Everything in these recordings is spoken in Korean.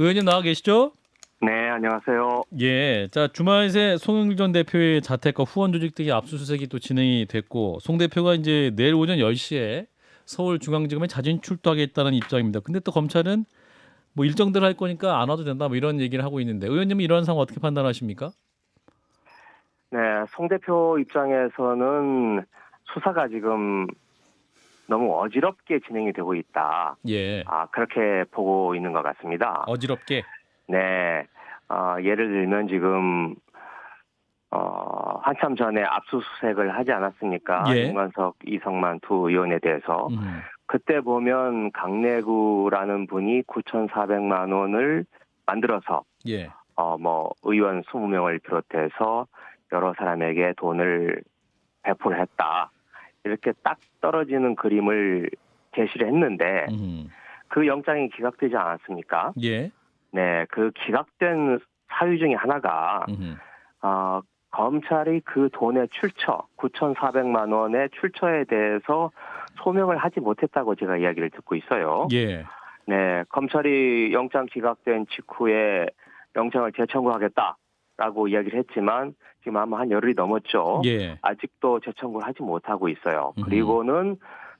의원님 나와 계시죠? 네, 안녕하세요. 예. 자, 주말 새 송영길 전 대표의 자택과 후원 조직 등의 압수수색이 또 진행이 됐고, 송 대표가 이제 내일 오전 10시에 서울중앙지검에 자진 출두하겠다는 입장입니다. 근데 또 검찰은 뭐 일정대로 할 거니까 안 와도 된다 뭐 이런 얘기를 하고 있는데, 의원님은 이런 상황 어떻게 판단하십니까? 네, 송 대표 입장에서는 수사가 지금 너무 어지럽게 진행이 되고 있다. 예. 그렇게 보고 있는 것 같습니다. 어지럽게. 네, 예를 들면 지금, 한참 전에 압수수색을 하지 않았습니까? 예. 윤관석, 이성만 두 의원에 대해서. 음. 그때 보면 강내구라는 분이 9,400만 원을 만들어서 예. 의원 20명을 비롯해서 여러 사람에게 돈을 배포를 했다. 이렇게 딱 떨어지는 그림을 제시를 했는데 음. 그 영장이 기각되지 않았습니까? 예. 네, 그 기각된 사유 중에 하나가 음. 검찰이 그 돈의 출처, 9,400만 원의 출처에 대해서 소명을 하지 못했다고 제가 이야기를 듣고 있어요. 예. 네, 검찰이 영장 기각된 직후에 영장을 재청구하겠다라고 이야기를 했지만 지금 아마 한 열흘이 넘었죠. 예. 아직도 재청구를 하지 못하고 있어요. 음. 그리고는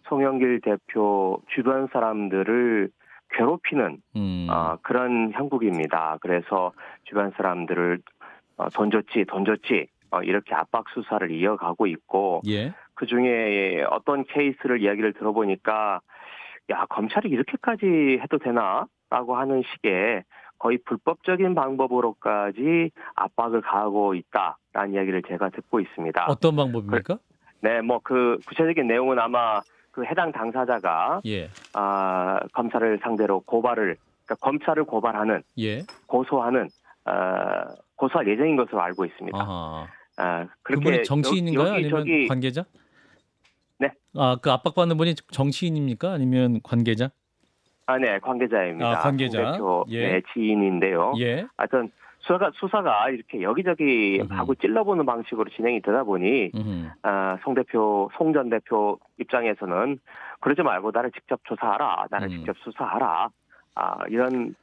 송영길 대표 주변 사람들을 괴롭히는 그런 형국입니다. 그래서 주변 사람들을 돈 줬지 이렇게 압박 수사를 이어가고 있고 예. 그중에 어떤 케이스를 이야기를 들어보니까 야, 검찰이 이렇게까지 해도 되나? 라고 하는 식의 거의 불법적인 방법으로까지 압박을 가하고 있다라는 이야기를 제가 듣고 있습니다. 어떤 방법입니까? 네, 그 구체적인 내용은 아마 그 해당 당사자가 예. 검찰을 상대로 그러니까 검찰을 고발하는, 예. 고소할 예정인 것으로 알고 있습니다. 아하. 그분이 그렇게 정치인인가요? 아니면 여기저기 관계자? 네. 그 압박받는 분이 정치인입니까? 아니면 관계자? 네, 관계자입니다. 관계자. 송 대표 예. 네, 지인인데요. 예. 하여튼 수사가 이렇게 여기저기 하고 찔러보는 방식으로 진행이 되다 보니 송 전 대표 입장에서는 그러지 말고 나를 직접 조사하라, 나를 직접 수사하라, 이런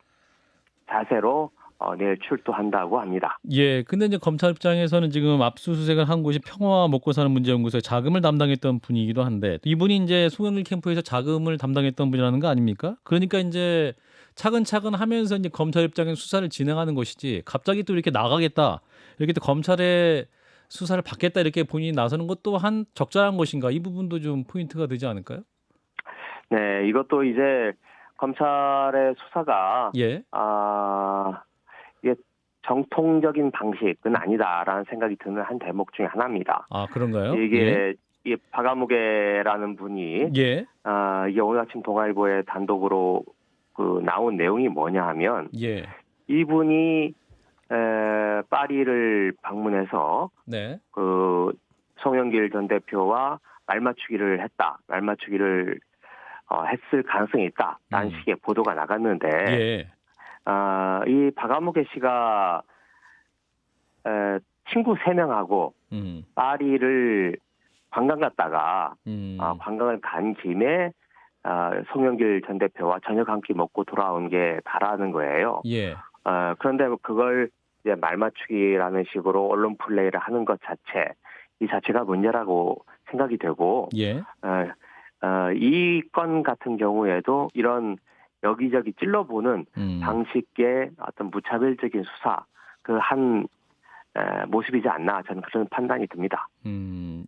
자세로 내일 출두한다고 합니다. 예. 근데 이제 검찰 입장에서는 지금 압수수색을 한 곳이 평화 먹고 사는 문제연구소에 자금을 담당했던 분이기도 한데 이분이 이제 송영길 캠프에서 자금을 담당했던 분이라는 거 아닙니까? 그러니까 이제 차근차근 하면서 이제 검찰 입장에서 수사를 진행하는 것이지 갑자기 또 이렇게 나가겠다. 이렇게 또 검찰의 수사를 받겠다 이렇게 본인이 나서는 것도 한 적절한 것인가? 이 부분도 좀 포인트가 되지 않을까요? 네, 이것도 이제 검찰의 수사가 예. 이게 정통적인 방식은 아니다라는 생각이 드는 한 대목 중에 하나입니다. 그런가요? 이게 이 박아무개라는 분이 예. 이게 오늘 아침 동아일보에 단독으로 나온 내용이 뭐냐 하면 예. 이분이 파리를 방문해서 네. 송영길 전 대표와 말맞추기를 했을 가능성이 있다라는 식의 보도가 나갔는데 예. 이 박아무개 씨가 친구 3명하고 파리를 관광 갔다가 관광을 간 김에 송영길 전 대표와 저녁 한 끼 먹고 돌아온 게 다라는 거예요. 예. 그런데 그걸 이제 말맞추기라는 식으로 언론 플레이를 하는 것 이 자체가 문제라고 생각이 되고, 예. 이 건 같은 경우에도 이런 여기저기 찔러보는 방식의 어떤 무차별적인 수사, 모습이지 않나 저는 그런 판단이 듭니다.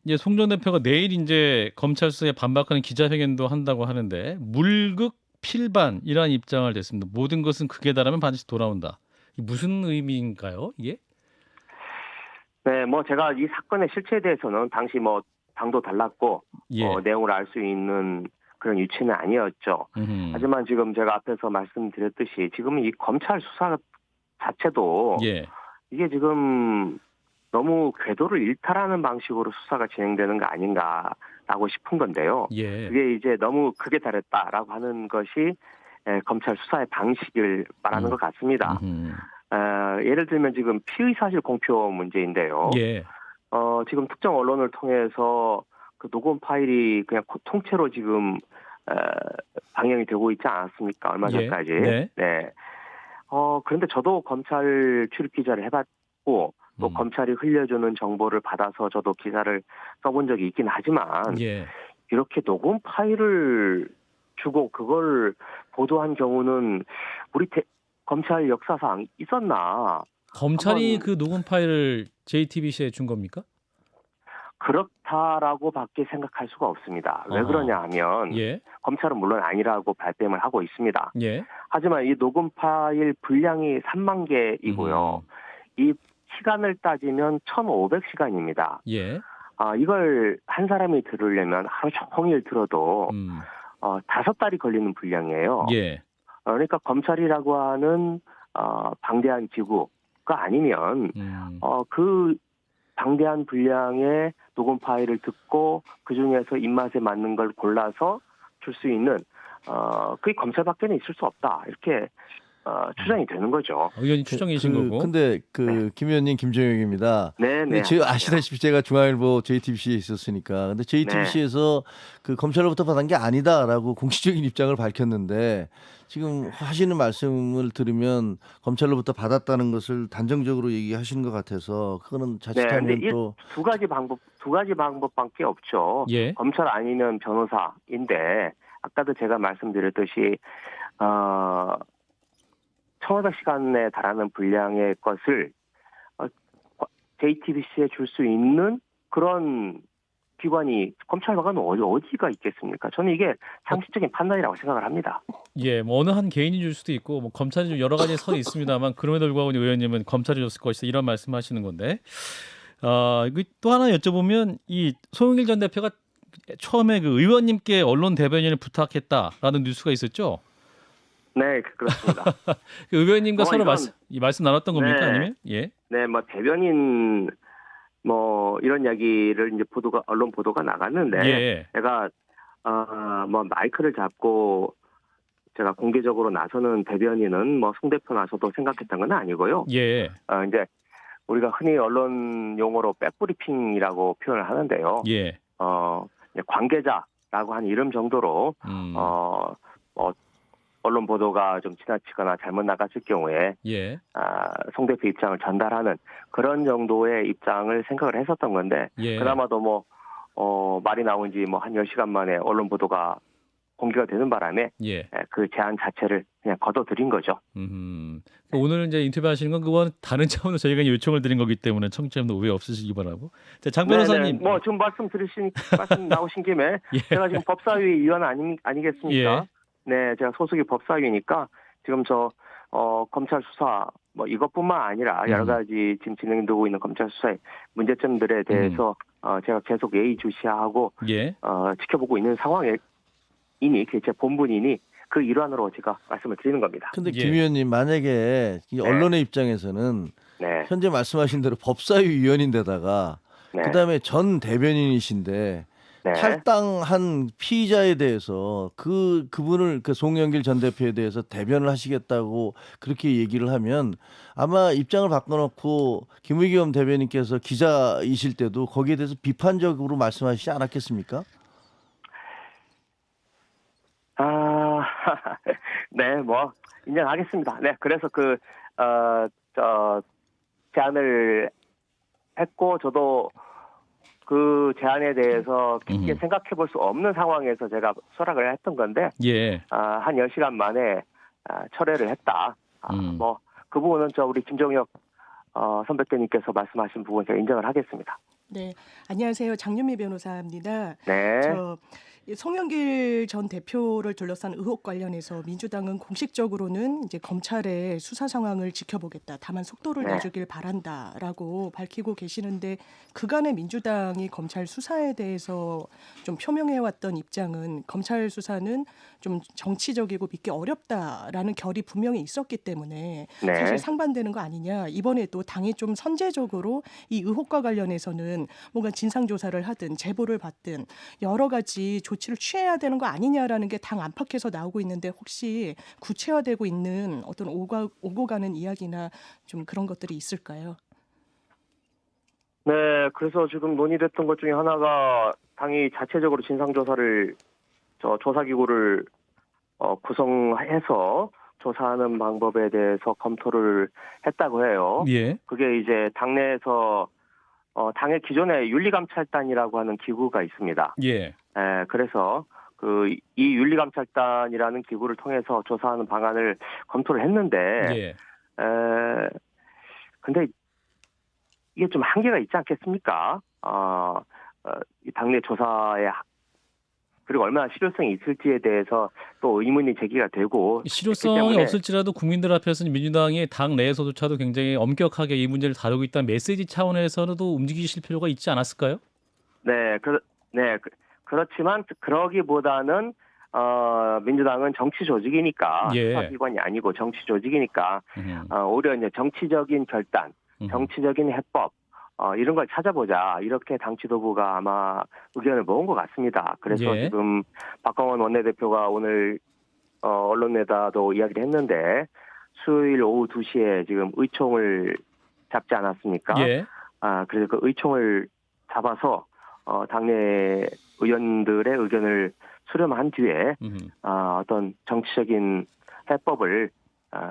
이제 송 전 대표가 내일 이제 검찰 수사에 반박하는 기자회견도 한다고 하는데 물극 필반이라는 입장을 냈습니다. 모든 것은 극에 달하면 반드시 돌아온다. 이게 무슨 의미인가요? 이게? 네, 제가 이 사건의 실체에 대해서는 당시 당도 달랐고 예. 내용을 알 수 있는 그런 위치는 아니었죠. 하지만 지금 제가 앞에서 말씀드렸듯이 지금 이 검찰 수사 자체도 예. 이게 지금 너무 궤도를 일탈하는 방식으로 수사가 진행되는 거 아닌가라고 싶은 건데요. 예. 그게 이제 너무 크게 다르다라고 하는 것이 검찰 수사의 방식을 말하는 것 같습니다. 예를 들면 지금 피의사실 공표 문제인데요. 예. 지금 특정 언론을 통해서 그 녹음 파일이 그냥 통째로 지금 방영이 되고 있지 않았습니까? 얼마 전까지. 네. 네. 그런데 저도 검찰 출입 기자를 해봤고 또 검찰이 흘려주는 정보를 받아서 저도 기사를 써본 적이 있긴 하지만 예. 이렇게 녹음 파일을 주고 그걸 보도한 경우는 우리 검찰 역사상 있었나? 검찰이 한번 그 녹음 파일을 JTBC에 준 겁니까? 그렇다라고밖에 생각할 수가 없습니다. 왜 그러냐 하면 예. 검찰은 물론 아니라고 발뺌을 하고 있습니다. 예. 하지만 이 녹음 파일 분량이 3만 개이고요. 이 시간을 따지면 1,500시간입니다. 예. 이걸 한 사람이 들으려면 하루 종일 들어도 5달이 걸리는 분량이에요. 예. 그러니까 검찰이라고 하는 방대한 기구가 아니면 그 방대한 분량의 녹음 파일을 듣고 그 중에서 입맛에 맞는 걸 골라서 줄 수 있는 그게 검찰밖에는 있을 수 없다 이렇게 추정이 되는 거죠. 의원님 추정이신 거고. 근데 김 의원님 김정혁입니다. 네네. 근데 아시다시피 제가 중앙일보 JTBC에 있었으니까. 근데 JTBC에서 그 검찰로부터 받은 게 아니다라고 공식적인 입장을 밝혔는데 지금 하시는 말씀을 들으면 검찰로부터 받았다는 것을 단정적으로 얘기하시는 것 같아서 그거는 자칫하면 또 두 가지 방법밖에 없죠. 예. 검찰 아니면 변호사인데 아까도 제가 말씀드렸듯이 1,500시간에 달하는 분량의 것을 JTBC에 줄 수 있는 그런 기관이 검찰과는 어디가 있겠습니까? 저는 이게 상식적인 판단이라고 생각을 합니다. 예, 뭐 어느 한 개인이 줄 수도 있고 뭐 검찰이 좀 여러 가지 설이 있습니다만 그럼에도 불구하고 의원님은 검찰이 줬을 것이다 이런 말씀하시는 건데 또 하나 여쭤보면 이 송영길 전 대표가 처음에 그 의원님께 언론 대변인을 부탁했다라는 뉴스가 있었죠? 네, 그렇습니다. 그 의원님과 서로 이건, 말씀 나눴던 겁니까? 네. 아니면? 예. 네, 뭐 대변인 이런 이야기를 이제 언론 보도가 나갔는데 예. 제가 마이크를 잡고 제가 공개적으로 나서는 대변인은 송 대표 나서도 생각했던 건 아니고요. 예. 이제 우리가 흔히 언론 용어로 백브리핑이라고 표현을 하는데요. 예. 이제 관계자라고 한 이름 정도로 언론 보도가 좀 지나치거나 잘못 나갔을 경우에 예. 송 대표 입장을 전달하는 그런 정도의 입장을 생각을 했었던 건데 예. 그나마도 말이 나온 지 한 10시간 만에 언론 보도가 공개가 되는 바람에 예. 그 제안 자체를 그냥 거둬들인 거죠. 오늘 이제 인터뷰하시는 건 그건 다른 차원으로 저희가 요청을 드린 거기 때문에 청취자분들 오해 없으시기 바라고. 자, 장 변호사님. 지금 말씀 나오신 김에 예. 제가 지금 법사위 위원 아니겠습니까? 예. 네, 제가 소속이 법사위니까 지금 검찰 수사 이것뿐만 아니라 여러 가지 지금 진행되고 있는 검찰 수사의 문제점들에 대해서 제가 계속 예의주시하고 예. 지켜보고 있는 상황이니 제 본분이니 그 일환으로 제가 말씀을 드리는 겁니다. 근데 김 의원님 만약에 이 언론의 입장에서는 현재 말씀하신 대로 법사위 위원인데다가 그다음에 전 대변인이신데 탈당한 피의자에 대해서 그분을 송영길 전 대표에 대해서 대변을 하시겠다고 그렇게 얘기를 하면 아마 입장을 바꿔놓고 김의겸 대변인께서 기자이실 때도 거기에 대해서 비판적으로 말씀하시지 않았겠습니까? 네, 인정하겠습니다. 네, 그래서 제안을 했고 저도 그 제안에 대해서 깊게 생각해 볼 수 없는 상황에서 제가 수락을 했던 건데, 한 10시간 만에 철회를 했다. 그 부분은 우리 김정혁 선배님께서 말씀하신 부분 제가 인정을 하겠습니다. 네, 안녕하세요. 장윤미 변호사입니다. 네. 송영길 전 대표를 둘러싼 의혹 관련해서 민주당은 공식적으로는 이제 검찰의 수사 상황을 지켜보겠다. 다만 속도를 내주길 바란다라고 밝히고 계시는데 그간의 민주당이 검찰 수사에 대해서 좀 표명해왔던 입장은 검찰 수사는 좀 정치적이고 믿기 어렵다라는 결이 분명히 있었기 때문에 사실 상반되는 거 아니냐. 이번에 또 당이 좀 선제적으로 이 의혹과 관련해서는 뭔가 진상조사를 하든 제보를 받든 여러 가지 조치를 취해야 되는 거 아니냐라는 게 당 안팎에서 나오고 있는데 혹시 구체화되고 있는 어떤 오고 가는 이야기나 좀 그런 것들이 있을까요? 네, 그래서 지금 논의됐던 것 중에 하나가 당이 자체적으로 진상조사를 조사기구를 구성해서 조사하는 방법에 대해서 검토를 했다고 해요. 예. 그게 이제 당내에서 당의 기존에 윤리감찰단이라고 하는 기구가 있습니다. 예. 그래서 이 윤리감찰단이라는 기구를 통해서 조사하는 방안을 검토를 했는데, 예. 근데 이게 좀 한계가 있지 않겠습니까? 이 당내 조사에 그리고 얼마나 실효성이 있을지에 대해서 또 의문이 제기가 되고 실효성이 없을지라도 국민들 앞에서는 민주당이 당 내에서조차도 굉장히 엄격하게 이 문제를 다루고 있다는 메시지 차원에서도 움직이실 필요가 있지 않았을까요? 그렇지만 그러기보다는 민주당은 정치 조직이니까 예. 수사기관이 아니고 정치 조직이니까 오히려 이제 정치적인 결단, 정치적인 해법 이런 걸 찾아보자 이렇게 당 지도부가 아마 의견을 모은 것 같습니다. 그래서 예. 지금 박광원 원내대표가 오늘 언론에다도 이야기를 했는데 수요일 오후 2시에 지금 의총을 잡지 않았습니까? 예. 그래서 그 의총을 잡아서 당내 의원들의 의견을 수렴한 뒤에 어떤 정치적인 해법을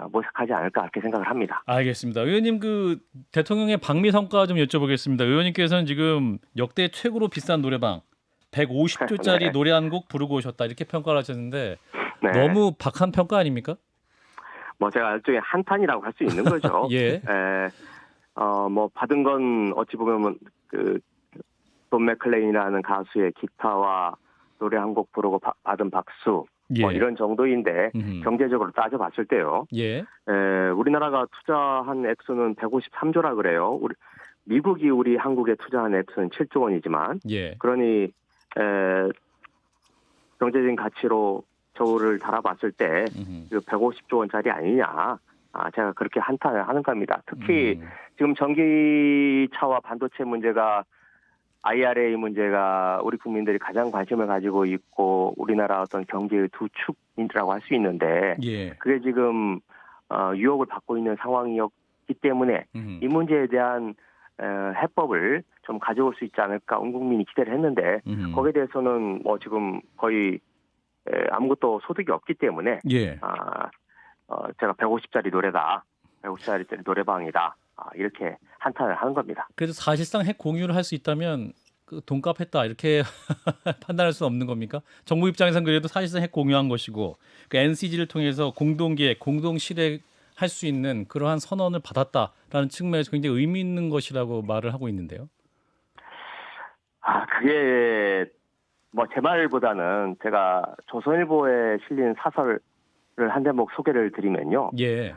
모색하지 않을까 그렇게 생각을 합니다. 알겠습니다. 의원님 대통령의 방미 성과 좀 여쭤보겠습니다. 의원님께서는 지금 역대 최고로 비싼 노래방 150조짜리 네. 노래 한 곡 부르고 오셨다 이렇게 평가를 하셨는데 네. 너무 박한 평가 아닙니까? 제가 일종의 한탄이라고 할 수 있는 거죠. 예. 받은 건 어찌 보면 돈 맥클레인이라는 가수의 기타와 노래 한 곡 부르고 받은 박수 예. 이런 정도인데 경제적으로 따져봤을 때요. 예. 우리나라가 투자한 액수는 153조라 그래요. 미국이 우리 한국에 투자한 액수는 7조 원이지만 예. 그러니 경제적인 가치로 저울을 달아봤을 때 150조 원짜리 아니냐. 제가 그렇게 한탄을 하는 겁니다. 특히 지금 전기차와 반도체 문제가 IRA 문제가 우리 국민들이 가장 관심을 가지고 있고 우리나라 어떤 경제의 두 축이라고 할 수 있는데 예. 그게 지금 유혹을 받고 있는 상황이었기 때문에 이 문제에 대한 해법을 좀 가져올 수 있지 않을까 온 국민이 기대를 했는데 거기에 대해서는 지금 거의 아무것도 소득이 없기 때문에 예. 제가 150짜리 노래다, 150짜리 노래방이다 이렇게 한탄을 하는 겁니다. 그래서 사실상 핵 공유를 할 수 있다면 돈값 했다 이렇게 판단할 수는 없는 겁니까? 정부 입장에서는 그래도 사실상 핵 공유한 것이고 NCG를 통해서 공동기획, 공동실행할 수 있는 그러한 선언을 받았다라는 측면에서 굉장히 의미 있는 것이라고 말을 하고 있는데요. 그게 제 말보다는 제가 조선일보에 실린 사설을 한 대목 소개를 드리면요. 예.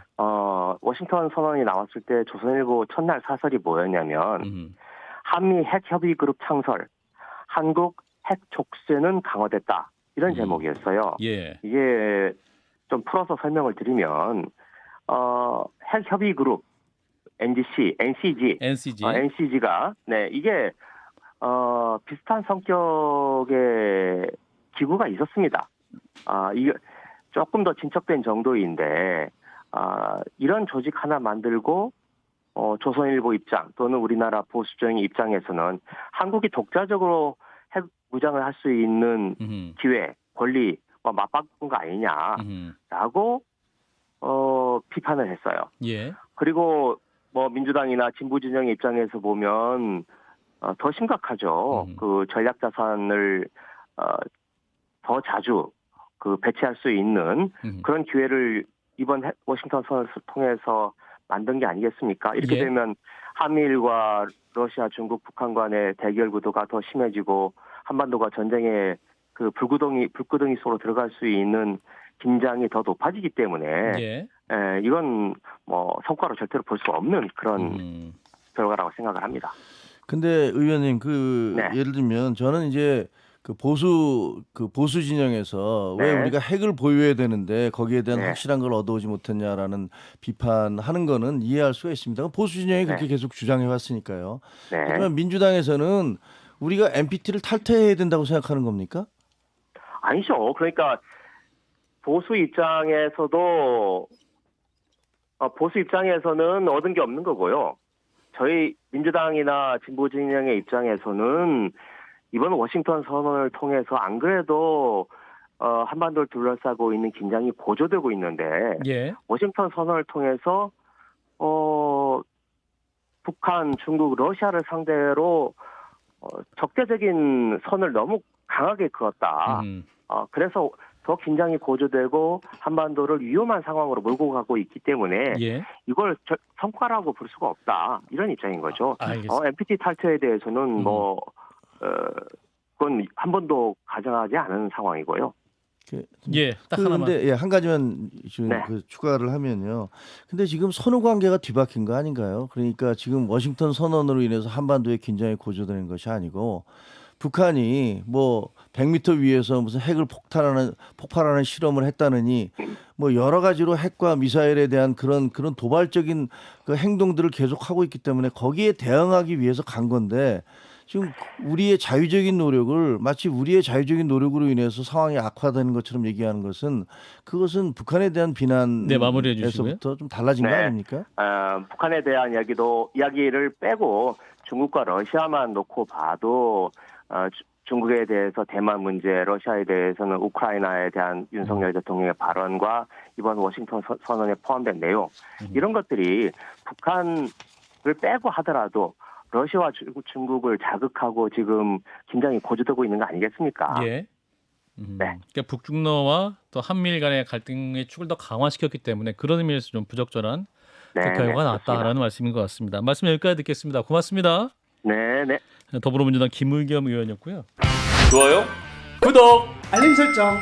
워싱턴 선언이 나왔을 때 조선일보 첫날 사설이 뭐였냐면 한미 핵협의그룹 창설, 한국 핵 족쇄는 강화됐다 이런 제목이었어요. 예. 이게 좀 풀어서 설명을 드리면 핵협의그룹 NCG가 이게 비슷한 성격의 기구가 있었습니다. 이게 조금 더 진척된 정도인데 이런 조직 하나 만들고 조선일보 입장 또는 우리나라 보수적인 입장에서는 한국이 독자적으로 핵 무장을 할 수 있는 기회, 권리 맞바꾼 거 아니냐라고 비판을 했어요. 예. 그리고 민주당이나 진보 진영의 입장에서 보면 더 심각하죠. 그 전략 자산을 더 자주 배치할 수 있는 그런 기회를 이번 워싱턴 선언을 통해서 만든 게 아니겠습니까? 이렇게 예. 되면 한미일과 러시아, 중국, 북한 간의 대결 구도가 더 심해지고 한반도가 전쟁의 불구덩이 속으로 들어갈 수 있는 긴장이 더 높아지기 때문에 예. 이건 성과로 절대로 볼 수 없는 그런 결과라고 생각을 합니다. 근데 의원님 네. 예를 들면 저는 이제 보수 진영에서 왜 네. 우리가 핵을 보유해야 되는데 거기에 대한 네. 확실한 걸 얻어오지 못했냐라는 비판하는 거는 이해할 수가 있습니다. 보수 진영이 그렇게 계속 주장해 왔으니까요. 네. 하지만 민주당에서는 우리가 NPT를 탈퇴해야 된다고 생각하는 겁니까? 아니죠. 그러니까 보수 입장에서는 얻은 게 없는 거고요. 저희 민주당이나 진보 진영의 입장에서는 이번 워싱턴 선언을 통해서 안 그래도 한반도를 둘러싸고 있는 긴장이 고조되고 있는데 예. 워싱턴 선언을 통해서 북한, 중국, 러시아를 상대로 적대적인 선을 너무 강하게 그었다. 그래서 더 긴장이 고조되고 한반도를 위험한 상황으로 몰고 가고 있기 때문에 예. 이걸 성과라고 볼 수가 없다. 이런 입장인 거죠. NPT 탈퇴에 대해서는 그건 한 번도 가정하지 않은 상황이고요. 예, 딱 하나만. 근데 한 가지만 지금 추가를 하면요. 근데 지금 선후 관계가 뒤바뀐 거 아닌가요? 그러니까 지금 워싱턴 선언으로 인해서 한반도의 긴장이 고조되는 것이 아니고 북한이 뭐 100m 위에서 무슨 핵을 폭발하는 실험을 했다느니 뭐 여러 가지로 핵과 미사일에 대한 그런 도발적인 그 행동들을 계속하고 있기 때문에 거기에 대응하기 위해서 간 건데 지금 우리의 자유적인 노력을 마치 우리의 자유적인 노력으로 인해서 상황이 악화되는 것처럼 얘기하는 것은 그것은 북한에 대한 비난에서부터 좀 달라진 거 아닙니까? 북한에 대한 이야기를 빼고 중국과 러시아만 놓고 봐도 중국에 대해서 대만 문제, 러시아에 대해서는 우크라이나에 대한 윤석열 대통령의 발언과 이번 워싱턴 선언에 포함된 내용 이런 것들이 북한을 빼고 하더라도 러시아와 중국을 자극하고 지금 긴장이 고조되고 있는 거 아니겠습니까? 예. 그러니까 북중러와 또 한미일 간의 갈등의 축을 더 강화시켰기 때문에 그런 의미에서 좀 부적절한 결과가 나왔다라는 말씀인 것 같습니다. 말씀 여기까지 듣겠습니다. 고맙습니다. 네. 더불어민주당 김의겸 의원이었고요. 좋아요, 구독, 알림 설정.